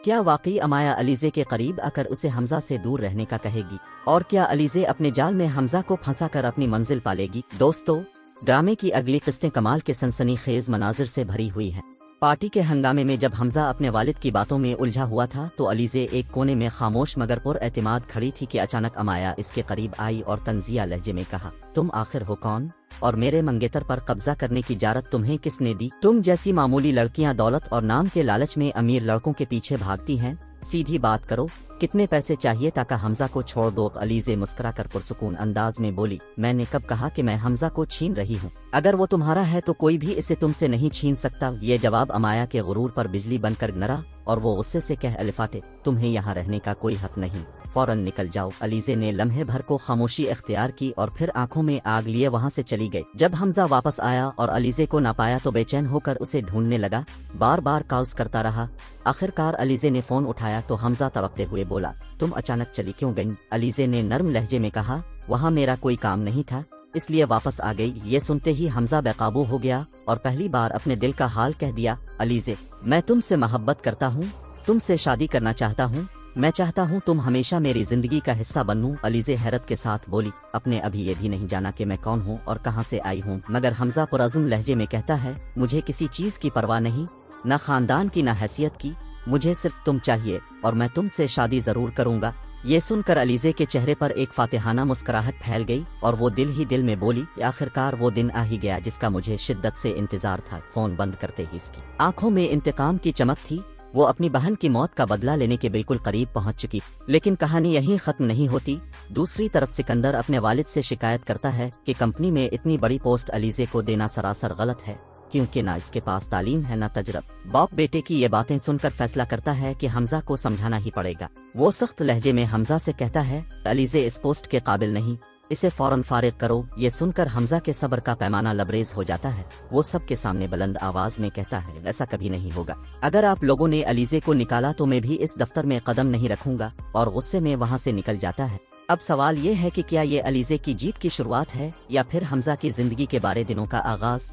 کیا واقعی امایا علیزے کے قریب آ کر اسے حمزہ سے دور رہنے کا کہے گی؟ اور کیا علیزے اپنے جال میں حمزہ کو پھنسا کر اپنی منزل پالے گی؟ دوستو، ڈرامے کی اگلی قسطیں کمال کے سنسنی خیز مناظر سے بھری ہوئی ہیں۔ پارٹی کے ہنگامے میں جب حمزہ اپنے والد کی باتوں میں الجھا ہوا تھا تو علیزے ایک کونے میں خاموش مگر پر اعتماد کھڑی تھی کہ اچانک امایا اس کے قریب آئی اور طنزیہ لہجے میں کہا، تم آخر ہو کون؟ اور میرے منگیتر پر قبضہ کرنے کی جرأت تمہیں کس نے دی؟ تم جیسی معمولی لڑکیاں دولت اور نام کے لالچ میں امیر لڑکوں کے پیچھے بھاگتی ہیں، سیدھی بات کرو، کتنے پیسے چاہیے تاکہ حمزہ کو چھوڑ دو؟ علیزے مسکرا کر پرسکون انداز میں بولی، میں نے کب کہا کہ میں حمزہ کو چھین رہی ہوں؟ اگر وہ تمہارا ہے تو کوئی بھی اسے تم سے نہیں چھین سکتا۔ یہ جواب امایا کے غرور پر بجلی بن کر گرا اور وہ غصے سے کہہ الفاٹے، تمہیں یہاں رہنے کا کوئی حق نہیں، فوراً نکل جاؤ۔ علیزے نے لمحے بھر کو خاموشی اختیار کی اور پھر آنکھوں میں آگ لیے وہاں سے چلی گئی۔ جب حمزہ واپس آیا اور علیزے کو نہ پایا تو بے چین ہو کر اسے ڈھونڈنے لگا، بار بار کالز کرتا رہا۔ آخرکار علیزے نے فون اٹھایا تو حمزہ تڑپتے ہوئے بولا، تم اچانک چلی کیوں گئیں؟ علیزے نے نرم لہجے میں کہا، وہاں میرا کوئی کام نہیں تھا، اس لیے واپس آ گئی۔ یہ سنتے ہی حمزہ بے قابو ہو گیا اور پہلی بار اپنے دل کا حال کہہ دیا، علیزے، میں تم سے محبت کرتا ہوں، تم سے شادی کرنا چاہتا ہوں، میں چاہتا ہوں تم ہمیشہ میری زندگی کا حصہ بنو۔ علیزے حیرت کے ساتھ بولی، اپنے ابھی یہ بھی نہیں جانا کہ میں کون ہوں اور کہاں سے آئی ہوں؟ مگر حمزہ پرعزم لہجے میں کہتا ہے، مجھے کسی چیز کی پرواہ نہیں، نہ خاندان کی نہ حیثیت کی، مجھے صرف تم چاہیے اور میں تم سے شادی ضرور کروں گا۔ یہ سن کر علیزے کے چہرے پر ایک فاتحانہ مسکراہٹ پھیل گئی اور وہ دل ہی دل میں بولی، آخرکار وہ دن آ ہی گیا جس کا مجھے شدت سے انتظار تھا۔ فون بند کرتے ہی اس کی آنکھوں میں انتقام کی چمک تھی، وہ اپنی بہن کی موت کا بدلہ لینے کے بالکل قریب پہنچ چکی۔ لیکن کہانی یہیں ختم نہیں ہوتی۔ دوسری طرف سکندر اپنے والد سے شکایت کرتا ہے کہ کمپنی میں اتنی بڑی پوسٹ علیزے کو دینا سراسر غلط ہے، کیونکہ نہ اس کے پاس تعلیم ہے نہ تجربہ۔ باپ بیٹے کی یہ باتیں سن کر فیصلہ کرتا ہے کہ حمزہ کو سمجھانا ہی پڑے گا۔ وہ سخت لہجے میں حمزہ سے کہتا ہے، علیزے اس پوسٹ کے قابل نہیں، اسے فوراً فارغ کرو۔ یہ سن کر حمزہ کے صبر کا پیمانہ لبریز ہو جاتا ہے۔ وہ سب کے سامنے بلند آواز میں کہتا ہے، ایسا کبھی نہیں ہوگا، اگر آپ لوگوں نے علیزے کو نکالا تو میں بھی اس دفتر میں قدم نہیں رکھوں گا، اور غصے میں وہاں سے نکل جاتا ہے۔ اب سوال یہ ہے کہ کیا یہ علیزے کی جیت کی شروعات ہے یا پھر حمزہ کی زندگی کے بارے دنوں کا آغاز؟